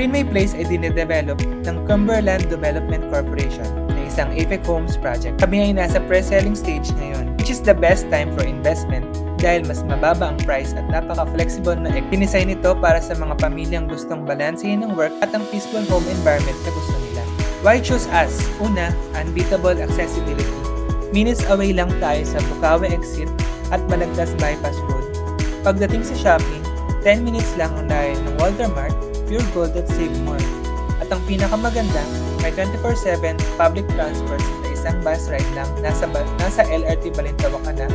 Greenway Place ay dinedevelop ng Cumberland Development Corporation na isang Apex Homes project. Kami ay nasa pre-selling stage ngayon, which is the best time for investment dahil mas mababa ang price at napaka-flexible na tinisay nito para sa mga pamilyang gustong balansehin ng work at ang peaceful home environment na gusto nila. Why choose us? Una, unbeatable accessibility. Minutes away lang tayo sa Bukawi Exit at Balagtas Bypass Road. Pagdating sa shopping, 10 minutes lang ang layo ng Walter Mart, Pure Gold at Save More. At ang pinakamaganda, may 24/7 public transport sa isang bus ride lang nasa LRT Balintawak ka na,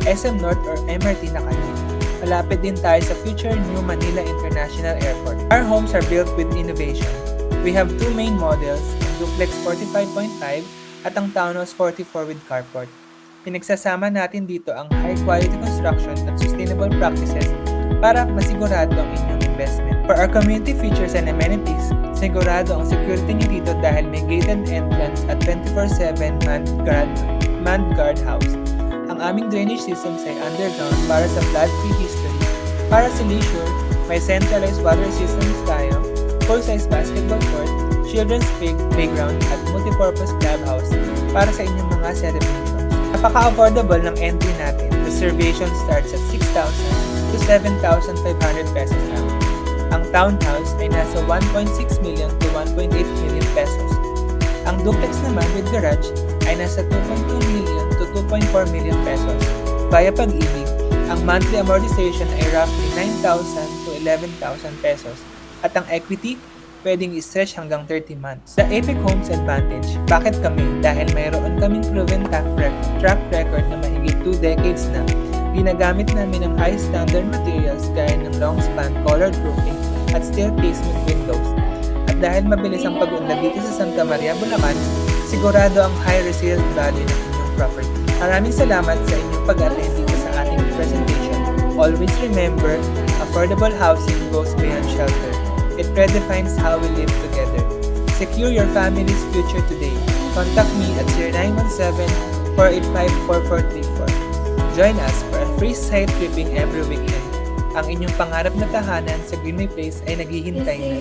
SM North or MRT na kayo. Malapit din tayo sa future New Manila International Airport. Our homes are built with innovation. We have two main models, ang Duplex 45.5 at ang Townhouse 44 with carport. Pinagsasama natin dito ang high-quality construction at sustainable practices para masigurado ang inyong investment. For our community features and amenities, sigurado ang security niyo dito dahil may gated entrance at 24/7 manned guard house. Ang aming drainage systems ay underground para sa flood-free history. Para sa leisure, may centralized water systems tayo, full-size basketball court, children's playground at multipurpose clubhouse para sa inyong mga celebrations. Napaka-affordable ng entry natin. Reservation starts at 6,000 to 7,500 pesos lang. Ang townhouse ay nasa 1.6 million to 1.8 million pesos. Ang duplex naman with garage ay nasa 2.2 million to 2.4 million pesos. Via Pag-ibig, ang monthly amortization ay roughly 9,000 to 11,000 pesos at ang equity pwedeng i-stretch hanggang 30 months. The Apex Homes advantage, bakit kami? Dahil mayroon kaming proven track record na mahigit 2 decades na. Ginagamit namin ang high standard materials gaya ng long span colored roofing at steel casement windows. At dahil mabilis ang pag-unlad dito sa Santa Maria, Bulacan, sigurado ang high resale value ng inyong property. Maraming salamat sa inyong pag-attend dito sa ating presentation. Always remember, affordable housing goes beyond shelter. It redefines how we live together. Secure your family's future today. Contact me at 0917-485-4434. Join us for a free site tripping every weekend. Ang inyong pangarap na tahanan sa Greenway Place ay naghihintay na.